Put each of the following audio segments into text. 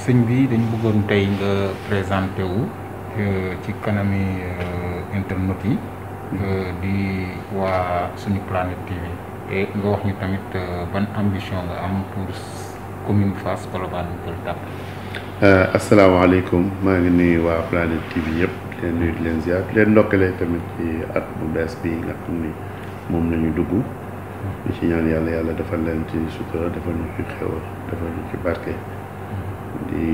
sëñ bi dañu bëggoon tey nga présenté wu ci kanami internet yi di waa suñu Planète TV et nga wax ñu tamit ban ambition nga am pour commune Fass Colobane Gueule Tapée. asalaamaaleykum maa ngi nuyu waa Planète TV yëpp leen nuyu di leen ziar leen ndokkale tamit ci at bu bees bi nga xam ni moom nañu dugg ñu ci ñaan yàlla defal leen ci sutura defal ñu ci xewal defal ñu ci barke di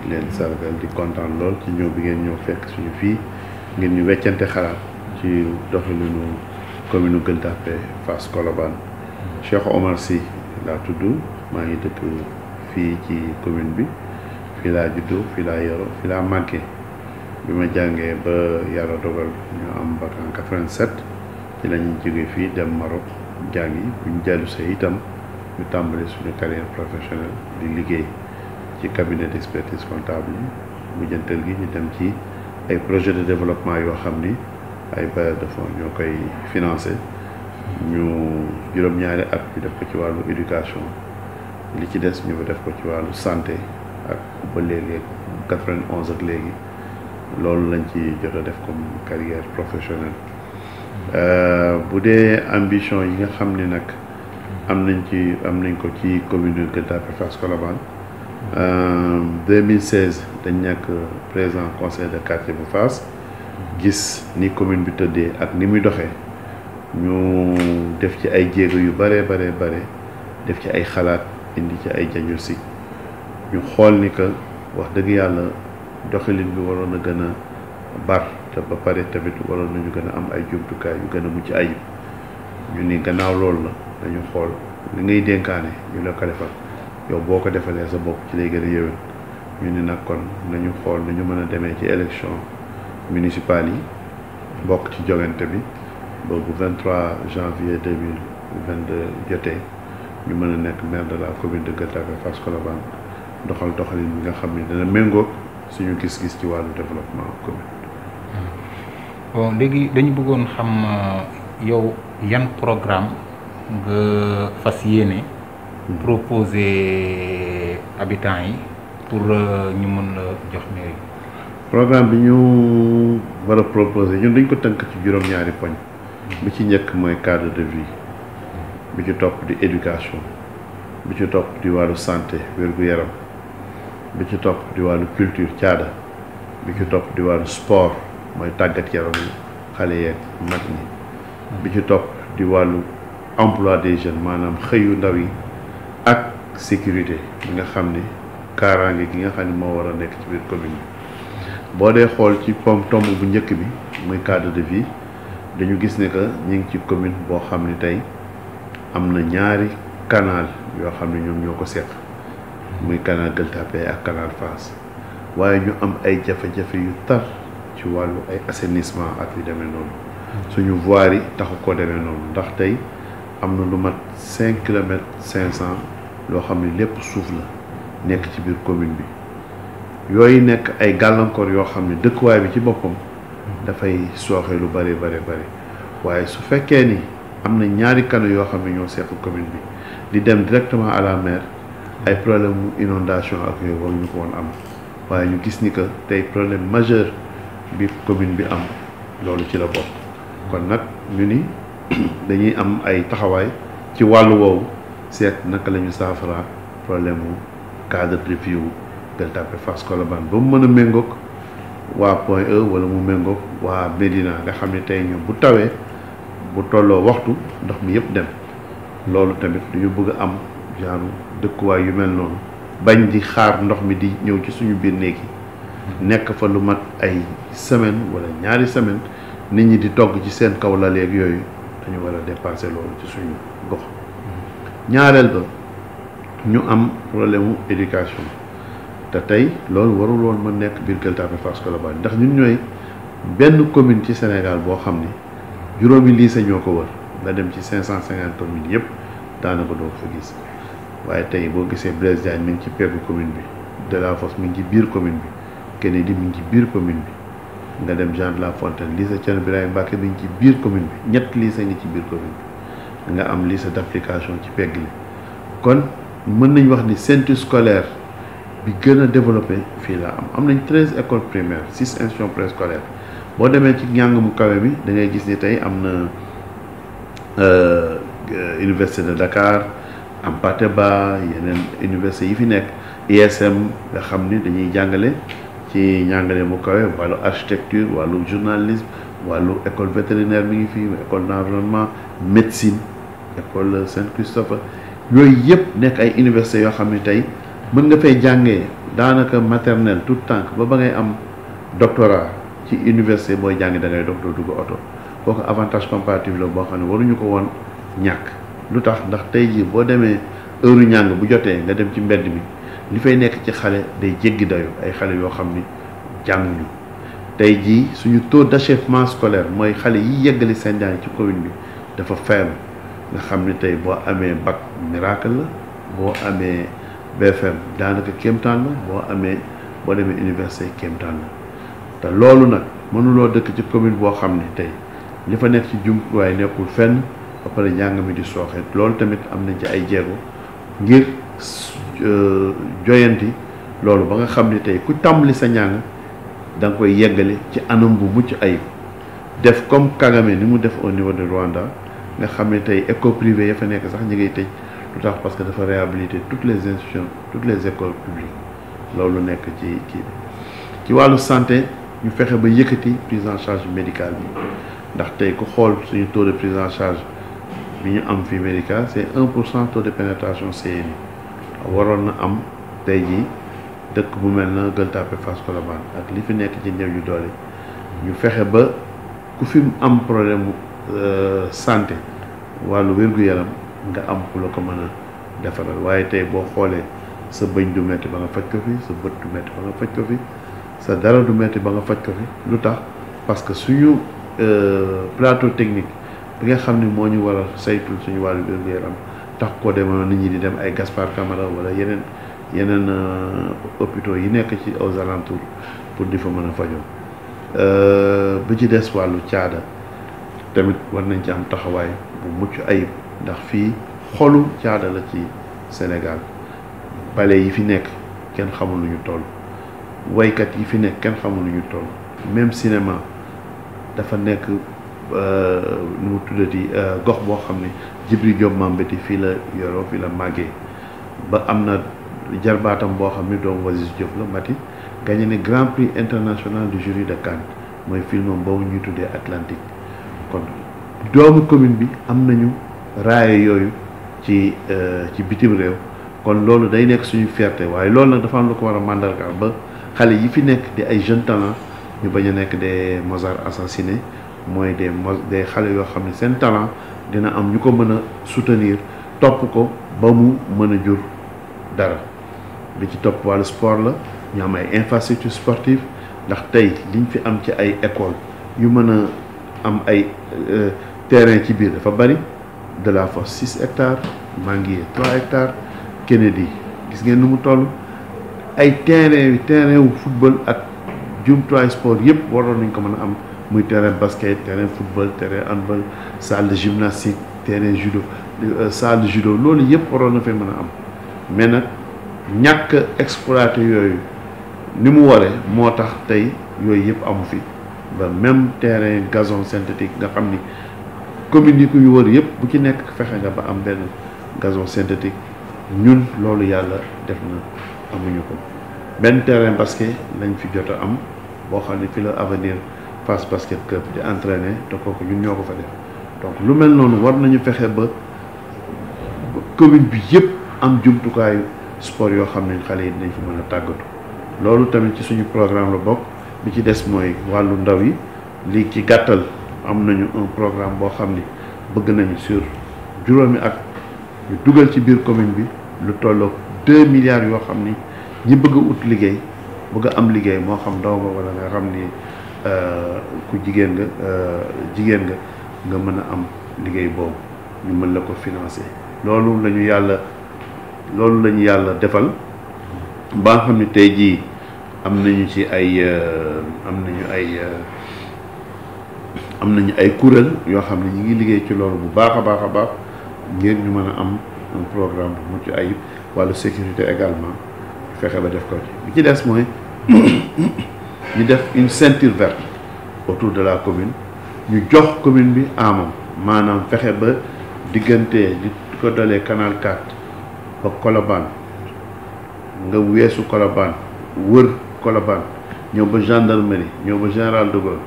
leen sargal di kontaan lool ci ñëw bi ngeen ñëw fekk suñu fii ngeen ñu weccante xalaat ci doxalinu commune Gueule Tapée Fass Colobane. Cheikh Omar Sy laa tudd maa ngi dëkk fii ci commune bi fii laa juddoo fii laa yoroo fii laa màggee bi ma jàngee ba yàlla dogal ñu am bac en 87 ci la ñu jógee fii dem Maroc jàngi bu ñu dellu see itam ñu tàmbali suñu carrière professionnelle di liggéey ci cabinet d'expertise comptable yi mujjantal gi ñu dem ci ay projet de développement yoo xam ni ay bailleurs de fonds ñoo koy financé ñu juróom-ñaari at ñu def ko ci wàllu éducation li ci des ñu def ko ci wàllu santé ak ba léegi 91 ak léegi loolu lañ ci jot a def comme carrière professionnelle bu dee ambition yi nga xam ne nag am nañ ko ci commune Gueule Tapée Fass Colobane 2016 dañ nekk président conseil de quartier bu Fass gis ni commune bi tëddee ak ni muy doxee ñu def ci ay jéego yu bare def ci ay xalaat indi ci ay diagnostic ñu xool ni que wax dëgg yàlla doxalin bi waroon a gën a bar te ba pare tamit waroon nañu gën a am ay jumtukaay yu gën a mucc ayib ñu ni gannaaw loolu la dañu xool li ngay dénkaane ñu la ko defal yow boo ko defalee sa bopp ci lay gën a yéwén ñu ni nag kon nañu xool nañu mën a demee ci élection municipale yi bokk ci jogante bi boobu 23 janvier 2022 jotee ñu mën a nekk maire de la commune de Gueule Tapée Fass Colobane doxalin bi nga xam ne dana méngoog suñu gis-gis ci wàllu développement commune. bon léegi dañu bëggoon xam yow yan programme nga fas yéene proposer habitants yi pour ñu mën la jox mairie. programme bi ñu war a proposer ñun dañ ko tënk ci juróom-ñaari poñ. bi ci njëkk mooy cadre de vie. bi ci topp di éducation. bi ci topp di wàllu santé wér-gu-yaram. bi ci topp di wàllu culture caada. bi ci topp di wàllu sport mooy tàggat yaramu xale yeeg mag ñi. bi ci topp di wàllu emploi des jeunes maanaam xëyu ndaw yi ak sécurité bi nga xam ni kaaraange gi nga xam ni moo war a nekk ci biir commune bi boo dee xool ci tomb bu njëkk bi muy cadre de vie dañu gis ne que ñu ngi ci commune boo xam ni tey am na ñaari canal yoo xam ne ñoom ñoo ko seq muy canal Gueule Tapée ak canal Fass waaye ñu am ay jafe-jafe yu tar ci wàllu ay assainissement ak yu demee noonu suñu voirie yi taxu ko demee noonu ndax tey am na lu mat 5 kilomètres 500 loo xam ne lépp suuf la nekk ci biir commune bi yooyu nekk ay gàllankoor yoo xam ne dëkkuwaay bi ci boppam dafay sooxe lu bare waaye su fekkee ni am na ñaari canaux yoo xam ne ñoo seq commune bi di dem directement à la mer ay problème mu inondation ak yooyu war ñu ko woon am waaye ñu gis ni que tey problème majeur bi commune bi am loolu ci la bokk kon nag ñu ni dañuy am ay taxawaay ci wàllu woowu seet naka la ñu saafara problème mu cadre de vie wu Gueule Tapée Fass Colobane ba mu mën a méngoog waa Point E wala mu méngoog waa Médina nga xam ne tey ñoom bu tawee bu tolloo waxtu ndox mi yëpp dem loolu tamit dañu bëgg a am genre dëkkuwaay yu mel noonu bañ di xaar ndox mi di ñëw ci suñu biir néeg yi nekk fa lu mat ay semaine wala ñaari semaine nit ñi di togg ci seen kaw la léegi yooyu dañu war a dépasser loolu ci suñu gox ñaareel ba ñu am problème mu éducation te tey loolu warul woon ma nekk biir Gueule Tapée Fass Colobane ndax ñun ñooy benn commune ci Sénégal boo xam ni juróomi lycée ñoo ko wër nga dem ci 550 communes yëpp daanaka doo ko fa gis waaye tey boo gisee Blaise Diagne mi ngi ci peggu commune bi Delafosse mi ngi ci biir commune bi Kennedy mi ngi ci biir commune bi nga dem Jean de La Fontaine lycée Thierno Birahim Mbacké mi ngi ci biir commune bi ñetti lycée ngi ci biir commune bi nga am lycée d'application ci pegg li kon mën nañ wax ni ceinture scolaire bi gën a développé fii la am nañ 13 écoles primaires 6 institutions préscolaires boo demee ci njàng mu kawe bi da ngay gis ni tey am na université de Dakar am Pateba yeneen université yi fi nekk ISM nga xam ni dañuy jàngale ci njàngale mu kawe wàllu architecture wàllu journalisme wàllu école vétérinaire mi ngi fi école d'environnement médecine école Saint-Christophe yooyu yëpp nekk ay universités yoo xam ne tey mën nga fay jàngee daanaka maternelle tout tànk ba ngay am doctorat ci université booy jàngi da ngay docteur dugg oto kooku avantage comparatif la boo xam ne waruñu ko woon ñàkk lu tax ndax tey jii boo demee heure njàng bu jotee nga dem ci mbedd mi li fay nekk ci xale day jéggi dayo ay xale yoo xam ni jànguñu tey jii suñu taux d'achèvement scolaire mooy xale yi yeggali seen jàng ci commune bi dafa faible nga xam ni tey boo amee bac miracle la boo amee BFM daanaka kéemtaan la boo demee université kéemtaan la te loolu nag mënuloo dëkk ci commune boo xam ne tey li fa nekk ci jumtuwaay nekkul fenn ba pare njàng mi di sooxe loolu tamit am nañ ci ay jéego ngir joyanti loolu ba nga xam ne tey ku tàmbali sa njàng da nga koy yeggale ci anam bu mucc ayib def comme Kagame ni mu def au niveau de Rwanda nga xam ne tey école privée ya fa nekk sax ñi ngay tëj lu tax parce que dafa réhabiliter toutes les institutions toutes les écoles publiques loolu nekk ci kii bi ci wàllu santé ñu fexe ba yëkkati prise en charge médicale bi ndax tey ku xool suñu taux de prise en charge bi ñu am fii médical c'est 1% taux de pénétration CMI waroon na am tey jii dëkk bu mel na Gueule Tapée Fass Colobane ak li fi nekk ci néew yu doole ñu fexe ba ku fi am problème santé wàllu wér-gu-yaram nga am ku la ko mën a defaral waaye tey boo xoolee sa bëñ du metti ba nga faj ko fi sa bët du metti ba nga faj ko fi sa dara du metti ba nga faj ko fi lu tax parce que suñu plateau technique bi nga xam ne moo ñu war a saytul suñu wàllu wér-gu-yaram tax ko demoon nit ñi di dem ay Gaspard Camara wala yeneen hôpitaux yi nekk ci aux alentours pour di fa mën a fajoo bi ci des wàllu caada tamit war nañ ci am taxawaay bu mucc ayib ndax fii xolu caada la ci Sénégal bale yi fi nekk kenn xamul lu ñu toll waykat yi fi nekk kenn xamul lu ñu toll même cinéma dafa nekk nu mu tuddati gox boo xam ne Djibril Diop Mambéty fii la yoroo fii la màggee ba am na jarbaatam boo xam ni doomu Wasis Diop la Mati gagné ne grand prix international du jury de Cannes mooy film boobu ñuy tuddee Atlantique kon doomu commune bi am nañu raaye yooyu ci bitim réew kon loolu day nekk suñu fierté waaye loolu nag dafa am lu ko war a màndargaal ba xale yi fi nekk di ay jeunes talents ñu bañ a nekk des Mozart assassinés mooy des xale yoo xam ne seen talent dina am ñu ko mën a soutenir topp ko ba mu mën a jur dara bi ci topp wàllu sport la ñu am ay infrastructures sportives ndax tey liñ fi am ci ay école yu mën a am ay terrain ci biir dafa bari de la Fosse 6 hectares Manguier 3 hectares Kennedy gis ngeen nu mu toll ay terrain wu football ak jumtuwaay sport yëpp waroon nañ ko mën a am muy terrain basket terrain football terrain handball salle de gymnastique terrain judo salle de judo loolu yëpp waroon na fay mën a am mais nag ñàkk exploité yooyu ni mu waree moo tax tey yooyu yëpp amu fi ba même terrain gazon synthétique nga xam ni commune yi ko yu wër yëpp bu ci nekk fexe nga ba am benn gazon synthétique ñun loolu yàlla def na amuñu ko benn terrain basket lañ fi jot a am boo xam ne fi la avenir Fass Basket Club di entraîner te kooku ñun ñoo ko fa def donc lu mel noonu war nañu fexe ba commune bi yëpp am jumtukaayu sport yoo xam ne xale yi dinañ fi mën a tàggatu loolu tamit ci suñu programme la bokk bi ci des mooy wàllu ndaw yi lii ci gàttal am nañu un programme boo xam ni bëgg nañu sur juróomi at ñu dugal ci biir commune bi lu tolloog 2 milliards yoo xam ni ñi bëgg a ut liggéey bëgg a am liggéey moo xam ndaw nga wala nga xam ni ku jigéen nga mën a am liggéey boobu ñu mën la ko financer loolu la ñu yàlla defal ba nga xam ni tey jii am nañu ci am nañu ay kuréel yoo xam ne ñi ngi liggéey ci loolu bu baax a baax ngir ñu mën a am un programme bu mucc ayib wàllu sécurité également fexe ba def ko ci bi ci des mooy ñu def une ceinture verte autour de la commune ñu jox commune bi amam maanaam fexe ba diggante di ko dalee canal 4 ba Colobane nga weesu Colobane wër Colobane ñëw ba gendarmerie ñëw ba général de Gaulle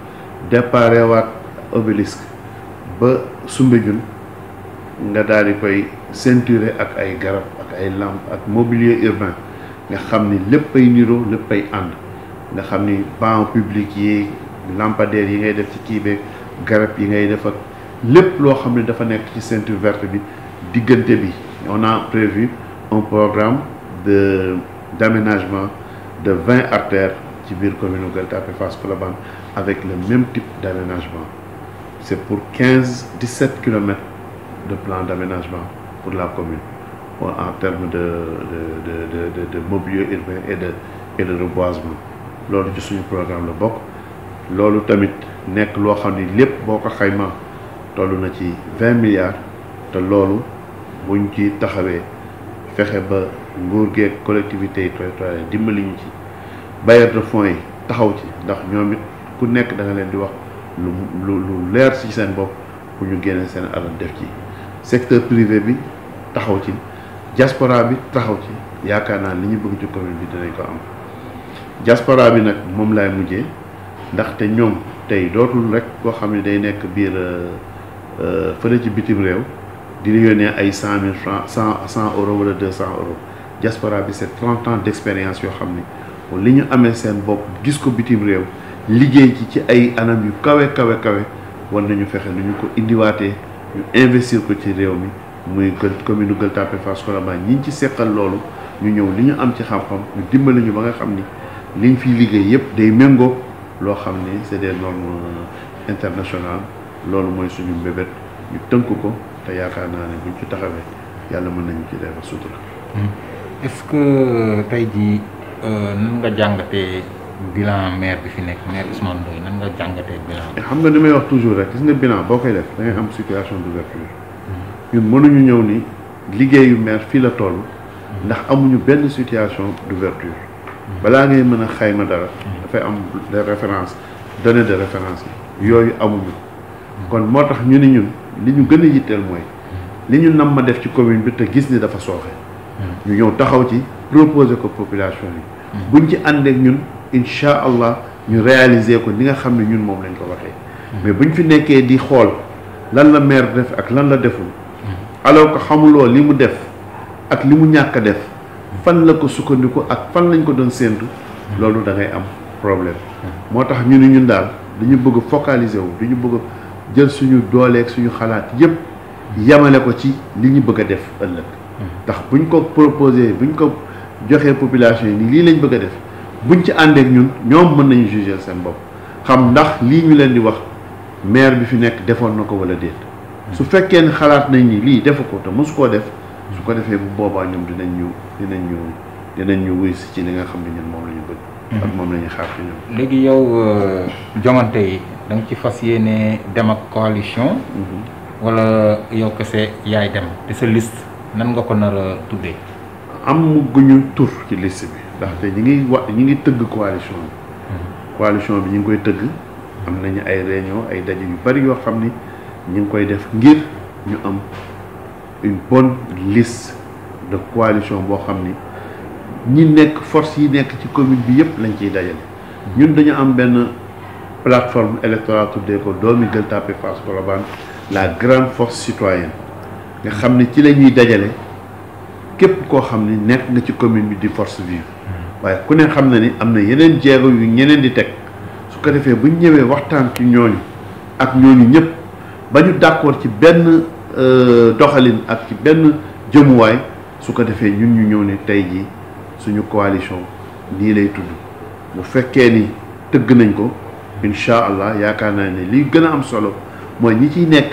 déparé waat obélisque ba Soumbédioune nga daal di koy ceinturer ak ay garab ak ay lampe ak mobilier urbain nga xam ni lépp ay niroo lépp ay ànd nga xam ni banc public yi lampadaires yi ngay def ci kii beeg garab yi ngay def ak lépp loo xam ne dafa nekk ci ceinture verte bi diggante bi on a prévu un programme d'aménagement de 20 artères ci biir commune Gueule Tapée Fass Colobane avec le même type d'aménagement c'est pour 17 kilomètres de plan d'aménagement pour la commune en termes de mobilier urbain et de reboisement loolu ci suñu programme la bokk loolu tamit nekk loo xam ni lépp boo ko xaymaa toll na ci 20 milliards te loolu buñ ci taxawee fexe ba nguur geeg collectivités yi territoriales dimbali ñu ci bailleurs de fonds yi taxaw ci ndax ñoom it ku nekk da nga leen di wax lu leer ci seen bopp pour ñu génne seen alal def ci secteur privé bi taxaw ci diaspora bi taxaw ci yaakaar naa li ñu bëgg ci commune bi dinañ ko am diaspora bi nag moom laay mujjee ndaxte ñoom tey dootul rek koo xam ne day nekk biir fële ci bitim réew di yónnee ay 100 000 francs 100 euros wala 200 euros diaspora bi c'est 30 ans d'expérience yoo xam ni li ñu amee seen bopp gis ko bitim réew liggéey ci ay anam yu kawe war nañu fexe lu ñu ko indiwaatee ñu investir ko ci réew mi muy commune Gueule Tapée Fass Colobane ñi ci seqal loolu ñu ñëw li ñu am ci xam-xam ñu dimbali ñu ba nga xam ni liñ fiy liggéey yépp day méngoo loo xam ni c'est des normes internationales loolu mooy suñu mbébét ñu tënk ko te yaakaar naa ne buñ ci taxawee yàlla mën nañu ci defar sutura. est-ce que tey jii nan nga jàngatee bilan maire bi fi nekk maire Ousmane Ndoye nan nga jàngatee bilan bi. xam nga ni may wax toujours rek gis nga bilan boo koy def da ngay am situation d'ouverture ñun mënuñu ñëw ni liggéeyu maire fii la toll ndax amuñu benn situation d'ouverture balaa ngay mën a xayma dara dafay am des références données de référence yooyu amuñu kon moo tax ñu ni ñun li ñu gën a yitteel mooy li ñu nam ma def ci commune bi te gis ni dafa sooxe ñu ñëw taxaw ci proposer ko population yi buñ ci àndeek ñun incha allah ñu réaliser ko li nga xam ne ñun moom lañ ko waxee mais buñ fi nekkee di xool lan la maire def ak lan la deful alors que xamuloo li mu def ak li mu ñàkk a def fan la ko sukkandiku ak fan lañ ko doon séentu loolu da ngay am problème moo tax ñu ni ñun daal dañu bëgg focaliser wu dañu bëgg jël suñu dooleeg suñu xalaat yépp yamale ko ci li ñu bëgg a def ëllëg ndax buñ ko proposé buñ ko joxee population yi ni lii lañ bëgg a def buñ ci àndeek ñun ñoom mën nañu juger seen bopp xam ndax lii ñu leen di wax maire bi fi nekk defoon na ko wala déet su fekkee ne xalaat nañ ni lii defu ko te mosu koo def su ko defee bu boobaa ñoom dinañ ñu wuy si ci li nga xam ne ñun moom la ñu bëgg ak moom la ñuy xaar ci ñoom. léegi yow jongante yi da nga ci fas yéene dem ak coalition wala yow kese yaay dem te sa liste nan nga ko nar a tuddee. amaguñu tur ci liste bi ndaxte ñi ngi tëgg coalition bi coalition bi ñu ngi koy tëgg am nañu ay réunion ay daje yu bari yoo xam ni ñu ngi koy def ngir ñu am une bonne liste de coalition boo xam ni ñi nekk force yi nekk ci commune bi yépp lañ ciy dajale ñun dañu am benn plateforme électorale tuddee ko doomi Gueule Tapée Fass Colobane la grande force citoyenne nga xam ne ci la ñuy dajale képp koo xam ni nekk nga ci commune bi di force vive waaye ku ne xam na ni am na yeneen jéego yu ñeneen di teg su ko defee bu ñu ñëwee waxtaan ci ñooñu ak ñooñu ñëpp ba ñu d'accord ci benn doxalin ak ci benn jëmuwaay su ko defee ñun ñu ñëw ne tey jii suñu coalition nii lay tudd bu fekkee ni tëgg nañ ko incha allah yaakaar naa ne li gën a am solo mooy ñi ciy nekk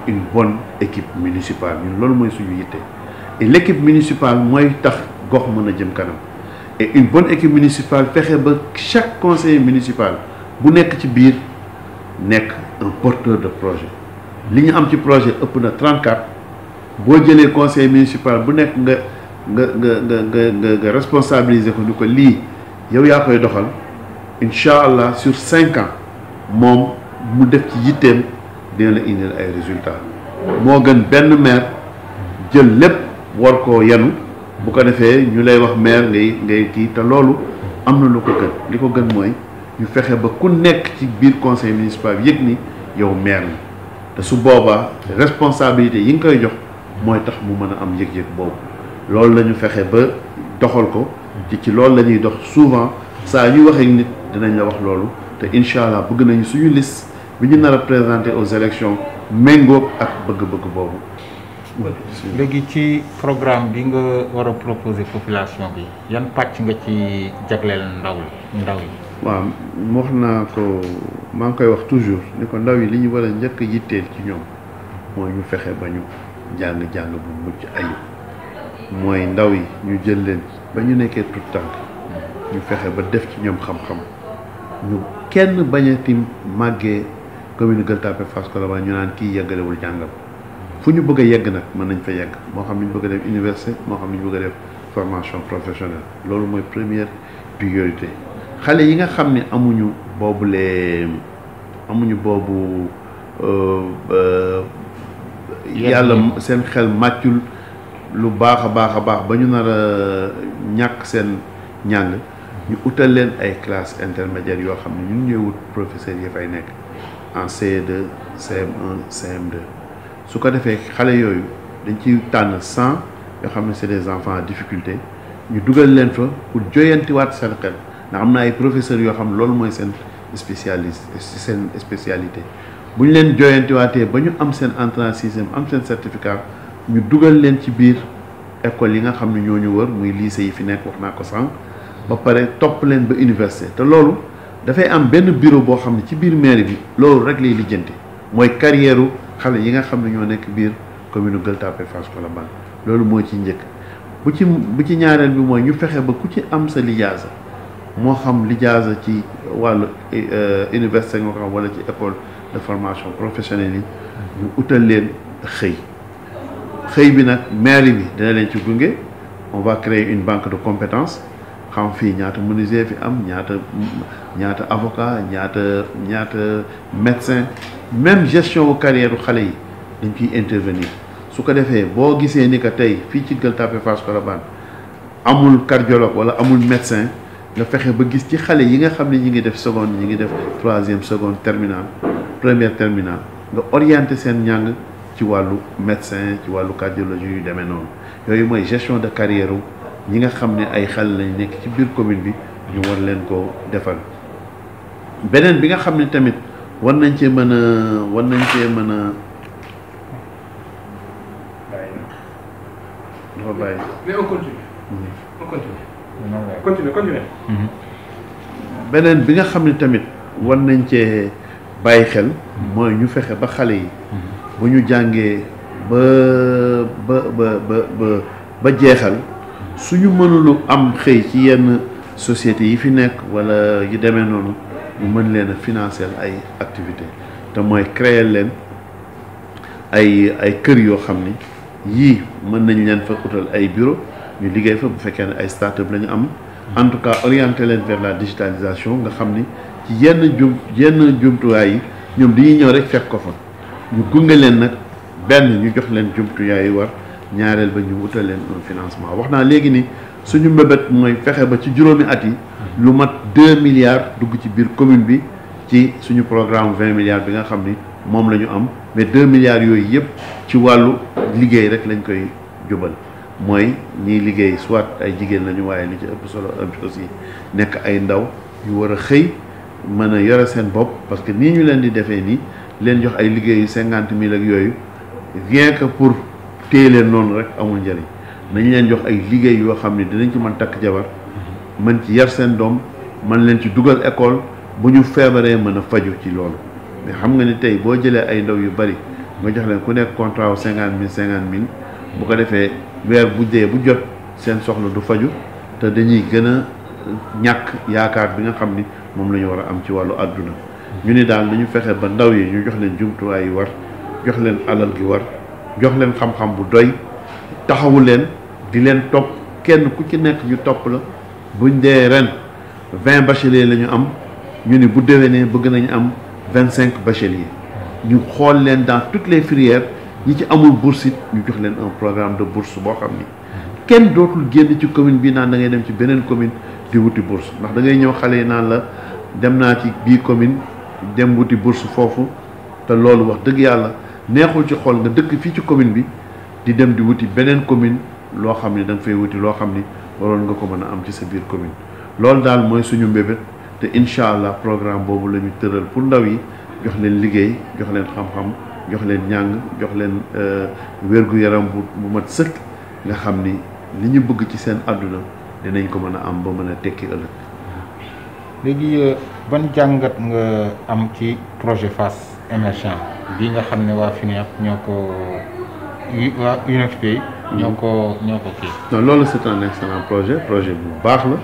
une bonne équipe municipale ñun loolu mooy suñu yitte et l'équipe municipale mooy tax gox mën a jëm kanam et une bonne équipe municipale fexe ba chaque conseiller municipal bu nekk ci biir nekk un porteur de projet li ñu am ci projet ëpp na 34 boo jëlee conseiller municipal bu nekk nga responsabiliser ko ni ko lii yow yaa koy doxal incha allah sur 5 ans moom mu def ci yitteem dina la indil ay résultats moo gën benn maire jël lépp war koo yenu bu ko defee ñu lay wax maire ngay kii te loolu am na lu ko gën li ko gën mooy ñu fexe ba ku nekk ci biir conseil municipal bi yëg ni yow maire la te su boobaa responsabilité yi nga koy jox mooy tax mu mën a am yëg-yëg boobu loolu la ñu fexe ba doxal ko ci loolu la ñuy dox souvent saa ñuy waxee nit dinañ la wax loolu te incha allah bëgg nañu suñu liste bi ñu nar a présenter aux élections méngoog ak bëgg-bëgg boobu. léegi ci programme bi nga war a proposer population bi yan pàcc nga ci jagleel ndaw yi. waaw wax naa ko maa ngi koy wax toujours ni ko ndaw yi li ñu war a njëkk yitteel ci ñoom mooy ñu fexe ba ñu jàng bu mucc ayib mooy ndaw yi ñu jël leen ba ñu nekkee tout tànk ñu fexe ba def ci ñoom xam-xam ñu kenn bañati màggee commune Gueule Tapée Fass Colobane ñu naan kii yeggalewul jàngam fu ñu bëgg a yegg nag mën nañ fa yegg moo xam ni ñu bëgg a def université moo xam ni ñu bëgg a def formation professionnelle loolu mooy première priorité xale yi nga xam ne amuñu boobu yàlla seen xel màccul lu baax a baax ba ñu nar a ñàkk seen njàng ñu utal leen ay classes intermédiaires yoo xam ne ñun ñooy wut professeurs yi fay nekk en CE2 CM1 CM2 su ko defee xale yooyu dañ ci tànn 100 yoo xam ne c'est des enfants en difficulté ñu dugal leen fa pour joyantiwaat seen xel ndax am na ay professeurs yoo xam ne loolu mooy seen spécialité bu ñu leen joyantiwaatee ba ñu am seen entrée en sixième am seen certificat ñu dugal leen ci biir école yi nga xam ne ñoo ñu wër muy lycée yi fi nekk wax naa ko sànq ba pare topp leen ba université te loolu dafay am benn bureau boo xam ne ci biir mairie bi loolu rek lay lijjanti mooy carrière xale yi nga xam ne ñoo nekk biir commune Gueule Tapée Fass Colobane loolu moo ci njëkk bu ci ñaareel bi mooy ñu fexe ba ku ci am sa lijaasa moo xam lijaasa ci wàllu université nga ko xam wala ci école de formation professionnelle yi ñu utal leen xëy bi nag mairie bi dina leen ci gunge on va créer une banque de compétences xam fii ñaata menuisier fi am ñaata avocat ñaata médecin même gestion wu carrière xale yi dañ ciy intervenir su ko defee boo gisee ni que tey fii ci Gueule Tapée Fass Colobane amul cardiologue wala amul médecin nga fexe ba gis ci xale yi nga xam ne ñi ngi def seconde ñi ngi def troisième seconde terminale première terminale nga orienté seen njàng ci wàllu médecin ci wàllu cardiologie yu demee noonu yooyu mooy gestion de carrière ñi nga xam ne ay xale lañ nekk ci biir commune bi ñu war leen ko defal beneen bi nga xam ne tamit war nañ cee mën a dafa bàyyi. mais on continue. beneen bi nga xam ne tamit war nañ cee bàyyi xel mooy ñu fexe ba xale yi bu ñu jàngee ba jeexal suñu mënulu am xëy ci yenn sociétés yi fi nekk wala yu demee noonu ñu mën leen a financer ay activités te mooy créer leen ay kër yoo xam ni yii mën nañ leen fa utal ay bureau ñu liggéey fa bu fekkee ne ay start-up la ñu am en tout cas orienter leen vers la digitalisation nga xam ni ci yenn jumtuwaay yi ñoom dañuy ñëw rek fekk ko fa ñu gunge leen nag benn ñu jox leen jumtuwaay yi war ñaareel ba ñu wutal leen un financement wax naa léegi ni suñu mbébét mooy fexe ba ci juróomi at yi lu mat 2 milliards dugg ci biir commune bi ci suñu programme 20 milliards bi nga xam ni moom la ñu am mais 2 milliards yooyu yëpp ci wàllu liggéey rek lañ koy jubal mooy ñiy liggéey soit ay jigéen lañu waaye li ci ëpp solo aussi nekk ay ndaw yu war a xëy mën a yore seen bopp parce que nii ñu leen di defee nii leen jox ay liggéeyu 50 000 ak yooyu rien que pour téye leen noonu rek amul njëriñ nañ leen jox ay liggéey yoo xam ne dinañ ci mën takk jabar mën ci yar seen doom mën leen ci dugal école bu ñu feebaree mën a faju ci loolu mais xam nga ni tey boo jëlee ay ndaw yu bari nga jox leen ku nekk contrat wu 50 000 bu ko defee weer bu dee bu jot seen soxla du faju te dañuy gën a ñàkk yaakaar bi nga xam ni moom la ñu war a am ci wàllu àdduna ñu ni daal nañu fexe ba ndaw yi ñu jox leen jumtuwaay yi war jox leen alal gi war jox leen xam-xam bu doy taxawu leen di leen topp kenn ku ci nekk ñu topp la buñ dee ren 20 bacheliers la ñu am ñu ni bu déwénee bëgg nañu am 25 bacheliers ñu xool leen dans toutes les filières ñi ci amul bourse it ñu jox leen un programme de bourse boo xam ni kenn dootul génn ci commune bi naan da ngay dem ci beneen commune di wuti bourse ndax da ngay ñëw xale yi naan la dem naa ci bii commune dem wuti bourse foofu te loolu wax dëgg yàlla neexul ci xool nga dëkk fii ci commune bi di dem di wuti beneen commune loo xam ni da nga fay wuti loo xam ni waroon nga ko mën a am ci sa biir commune loolu daal mooy suñu mbébét te incha allah programme boobu la ñu tëral pour ndaw yi jox leen liggéey jox leen xam-xam jox leen njàng jox leen wér-gu-yaram bu mat sëkk nga xam ni li ñu bëgg ci seen àdduna dinañ ko mën a am ba mën a tekki ëllëg. léegi ban jàngat nga am ci projet Fass émergent bi nga xam ne waa FINEAP ñoo ko waa UNFP ñoo ko kii. non loolu c'est un excellent projet bu baax la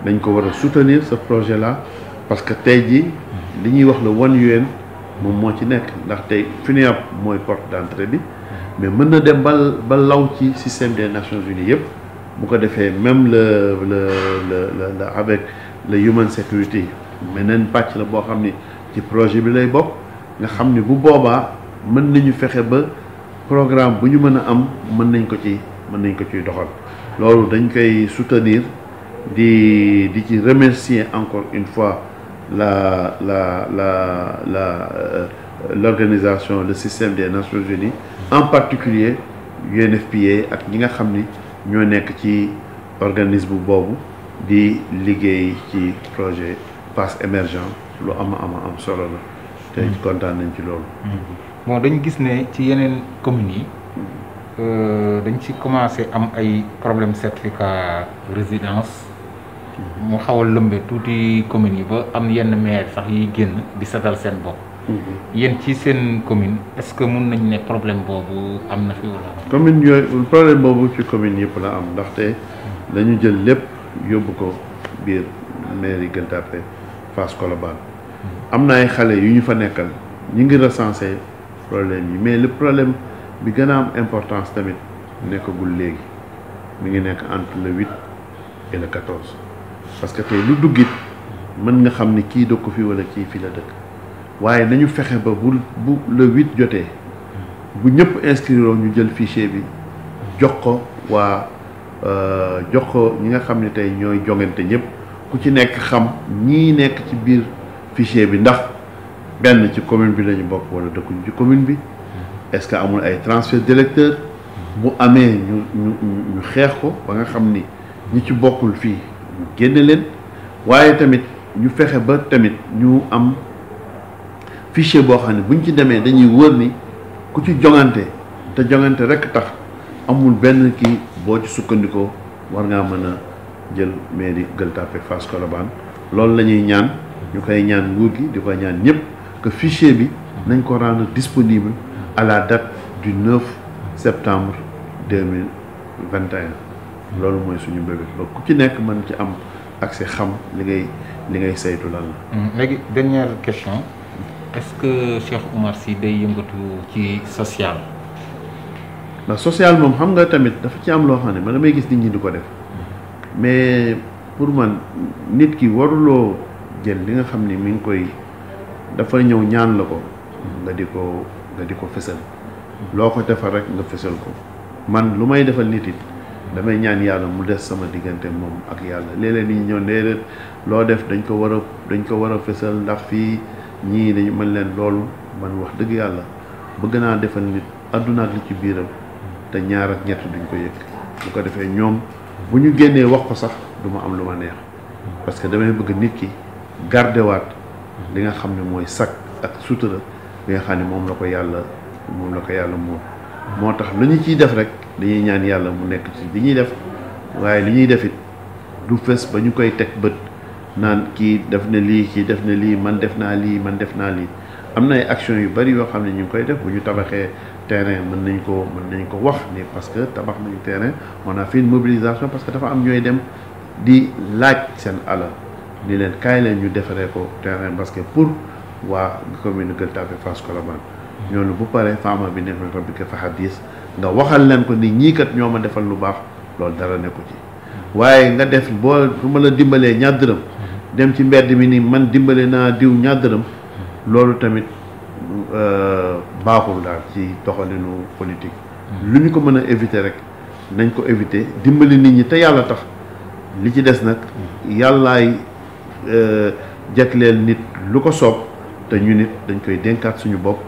dañ ko war a soutenir ce projet là parce que tey jii li ñuy wax le One UN moom moo ci nekk ndax tey FINEAP mooy porte d'entrée bi mais mën na dem ba law ci système des Nations Unies yëpp bu ko defee même le avec le human security meneen pàcc la boo xam ni ci projet bi lay bokk nga xam ni bu boobaa mën nañu fexe ba programme bu ñu mën a am mën nañ ko ciy doxal loolu dañ koy soutenir di ci remercier encore une fois l'organisation le système des Nations Unies en particulier UNFPA ak ñi nga xam ni ñoo nekk ci organisme boobu di liggéey ci projet Fass émergent lu am solo la te kontaan nañ ci loolu. bon dañu gis ne ci yeneen communes yi dañ ci commencé am ay problème certificat résidence mu xaw a lëmbe tuuti communes yi ba am yenn maire sax yiy génn di setal seen bopp. yéen ci seen commune est-ce que mun nañ ne problème boobu am na fi wala. commune yooyu problème boobu ci commune yëpp la am ndaxte dañu jël lépp yóbbu ko biir mairie Gueule Tapée Fass Colobane am na ay xale yu ñu fa nekkal ñu ngi recenser problème yi mais le problème bi gën a am importance tamit nekkagul léegi mi ngi nekk entre le 8 et le 14 parce que tey lu duggit mën nga xam ni kii dëkk fi wala kii fi la dëkk waaye nañu fexe ba bu le 8 jotee bu ñëpp inscrire ñu jël fichier bi jox ko ñi nga xam ne tey ñooy jongante ñëpp ku ci nekk xam ñii nekk ci biir fichier bi ndax benn ci commune bi lañu bokk wala dëkkuñu ci commune bi est-ce que amul ay transfert d'électeurs bu amee ñu xeex ko ba nga xam ni ñi ci bokkul fii ñu génne leen waaye tamit ñu fexe ba tamit ñu am fichier boo xam ne buñ ci demee dañuy wër ni ku ci jongante te jongante rekk tax amul benn kii boo ci sukkandikoo war ngaa mën a jël mairie Gueule Tapée Fass Colobane loolu la ñuy ñaan ñu koy ñaan nguur gi di koy ñaan ñëpp que fichier bi nañ ko rendre disponible à la date du 9 septembre 2021 loolu mooy suñu bébé ba ku ci nekk mën ci am accès xam li ngay saytu lan la. léegi dernière question est-ce que Cheikh Oumar Sy day yëngatu ci social. ndax social moom xam nga tamit dafa ci am loo xam ne man damay gis nit ñi di ko def mais pour man nit ki waruloo jël li nga xam ni mi ngi koy dafa ñëw ñaan la ko nga di ko fësal loo ko defal rek nga fësal ko man lu may defal nit it damay ñaan yàlla mu des sama diggante moom ak yàlla léeg-léeg nit ñi ñëw déedéet loo def dañ ko war a fësal ndax fii ñii dañu mën leen loolu man wax dëgg yàlla bëgg naa defal nit àdduna ak li ci biiram te ñaar ak ñett duñ ko yëg bu ko defee ñoom bu ñu génnee wax ko sax du ma am lu ma neex parce que damay bëgg nit ki gardewaat li nga xam ne mooy sag ak sutura li nga xam ne moom la ko yàlla moom moo tax lu ñu ciy def rek dañuy ñaan yàlla mu nekk ci li ñuy def waaye li ñuy def it du fës ba ñu koy teg bët naan kii def na lii kii def na lii man def naa lii am na ay actions yu bari yoo xam ne ñu ngi koy def bu ñu tabaxee terrain mën nañ ko wax ni parce que tabax nañu terrain on a fait une mobilisation parce que dafa am ñooy dem di laaj seen alal ni leen kaay leen ñu defaree ko terrain parce que pour waa commune Gueule Tapée Fass Colobane ñoonu bu paree fama bi ni'mat rabbika fa hadis nga waxal leen ko ni ñii kat ñoo ma defal lu baax loolu dara nekku ci waaye nga def boo du ma la dimbalee ñaar dërëm dem ci mbedd mi ni man dimbale naa diw ñaar dërëm loolu tamit baaxul daal ci doxalinu politique lu ñu ko mën a éviter rek nañ ko éviter dimbali nit ñi te yàlla tax li ci des nag yàllaay jagleel nit lu ko soob te ñu nit dañ koy dénkaat suñu bopp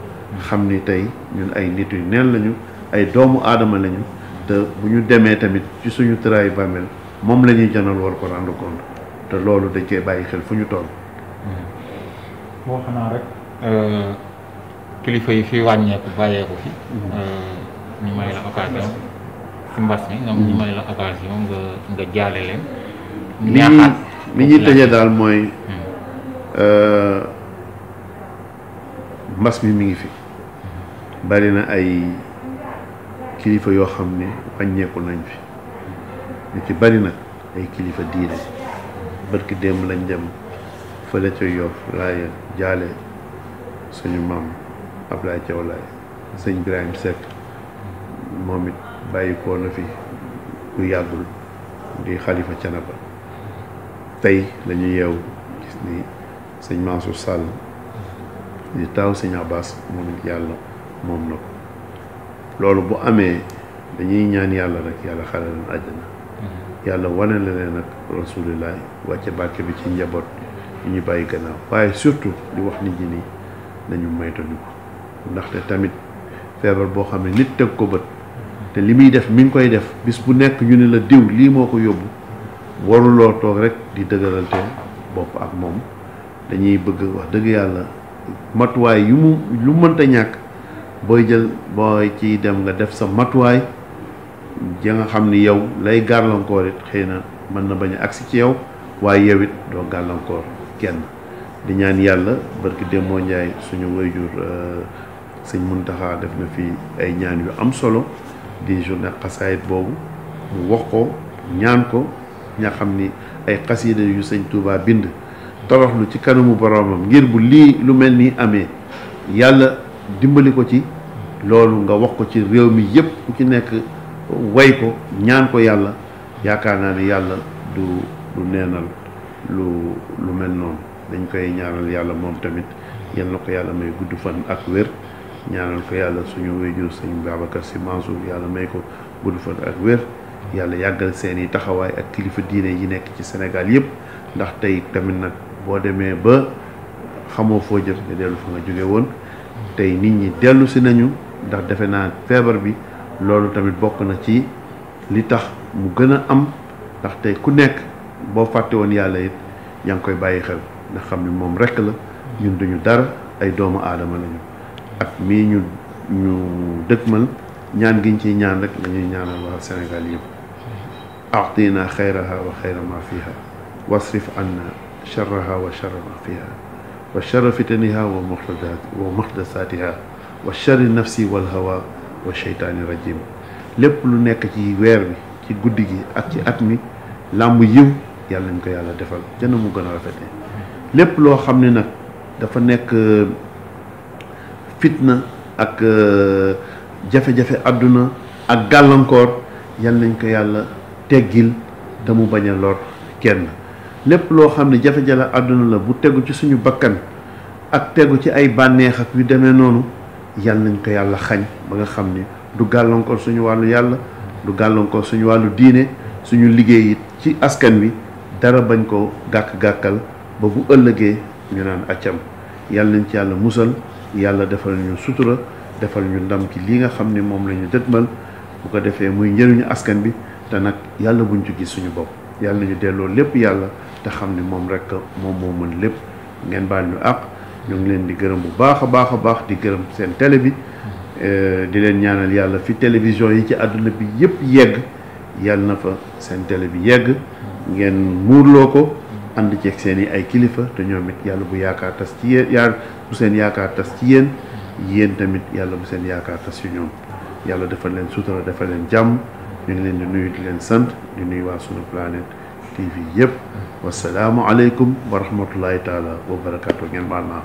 xam ni tey ñun ay nit yu neen lañu ay doomu aadama lañu te bu ñu demee tamit ci suñu tëraayu bàmmeel moom la ñuy janal war ko rendre compte te loolu dañ koy bàyyi xel fu ñu toll. boo xanaa rek kilifa yi fi wàññeeku bàyyeeku fi ñu may la occasion ci mbas mi nga ñu may la occasion nga jaale leen. li ñuy tëjee daal mooy mbas mi ngi fi bari na ay kilifa yoo xam ne wàññeeku nañ fi ñu ci bari nag ay kilifa diine barki démb lañ dem fële ca Yoff laay jaale suñu maam Ablaye Thiaw Laye sëñ Ibrahima Seck moom it bàyyi koo na fi ku yàggul di xalifa Canaba tey lañu yeew gis ni sëñ Mansour Sall di taaw sëñ Abbas moom it yàlla moom na ko loolu bu amee dañuy ñaan yàlla rek yàlla xare leen àjjana yàlla wane la leen nag rasulillah wàcce barke bi ci njaboot yi ñu bàyyi gannaaw waaye surtout di wax nit ñi nii nañu moytandiku ndaxte tamit feebar boo xam ne nit teg ko bët te li muy def mi ngi koy def bis bu nekk ñu ne la diw lii moo ko yóbbu waruloo toog rek di dëgëralte bopp ak moom dañuy bëgg wax dëgg yàlla matuwaay yu mu lu mënta ñàkk booy jël booy ci dem nga def sa matuwaay ja nga xam ni yow lay gàllankoor it xëy na mën na bañ a agsi ci yow waaye yow it doo gàllankoor kenn di ñaan yàlla barki Demba Ndiaye suñu wayjur sëñ Muntaxa def na fi ay ñaan yu am solo di journée xasaayit boobu mu wax ko ñaan ko ña xam ni ay xasida yu sëñ Touba bind toroxlu ci kanamu boromam ngir bu lii lu mel nii amee yàlla dimbali ko ci loolu nga wax ko ci réew mi yépp ku ci nekk way ko ñaan ko yàlla yaakaar naa ne yàlla du neenal lu mel noonu dañ koy ñaanal yàlla moom tamit yal na ko yàlla may gudd fan ak wér ñaanal ko yàlla suñu wéyjur sëñ Babacar Sy Mansour yàlla may ko gudd fan ak wér yàlla yàggal seeni taxawaay ak kilifa diine yi nekk ci Sénégal yépp ndax tey tamit nag boo demee ba xamoo foo jëm nga dellu fa nga jóge woon tey nit ñi dellu si nañu ndax defe naa feebar bi loolu tamit bokk na ci li tax mu gën a am ndax tey ku nekk boo fàtte woon yàlla it yaa ngi koy bàyyi xel ndax xam ni moom rekk la ñun duñu dara ay doomu aadama lañu ak mii ñu dëkkmal ñaan giñ ciy ñaan rek lañuy ñaanal waa Sénégal yëpp a'tina xayraha wa xayra ma fiha wasrif anna charraha wa charra ma fiha wa charra fitaniha wa muxdasatiha wa charri nafsi wal hawa wa sheytaani rajim lépp lu nekk ci weer bi ci guddi gi ak ci at mi làmb yiw yàlla ñu ko yàlla defal jëna mu gën a rafete lépp loo xam ne nag dafa nekk fitna ak jafe-jafe àdduna ak gàllankoor yal nañ ko yàlla teggil te mu bañ a lor kenn lépp loo xam ne jafe-jafe àdduna la bu tegu ci suñu bakkan ak tegu ci ay bànneex ak yu demee noonu yal nañ ko yàlla xañ ba nga xam ni du gàllankoor suñu wàllu yàlla du gàllankoor suñu wàllu diine suñu liggéey it ci askan wi dara bañ ko gàkk-gàkkal ba bu ëllëgee ñu naan accam yàlla nañ ci yàlla musal yàlla defal ñu sutura defal ñu ndam ci lii nga xam ni moom la ñu dëtmal bu ko defee muy njëriñu askan bi te nag yàlla buñ ci gis suñu bopp yàlla nañu delloo lépp yàlla te xam ni moom rek moom moo mën lépp ngeen baal ñu àq ñu ngi leen di gërëm bu baax a baax a baax di gërëm seen télé bi di leen ñaanal yàlla fi télévision yi ci àdduna bi yëpp yegg yàlla na fa seen télé bi yegg ngeen muurloo ko ànd ceeg seen i ay kilifa te ñoom it yàlla bu yaakaar tas ci yéen bu seen yaakaar tas ci yéen yéen tamit yàlla bu seen yaakaar tas ci ñoom yàlla defal leen sutura defal leen jàmm ñu ngi leen di nuyu di leen sant di nuyu waa Sunu Planète TV yëpp wasalaamu aleykum wa rahmatullahi taala wa barakatu ngeen baal naa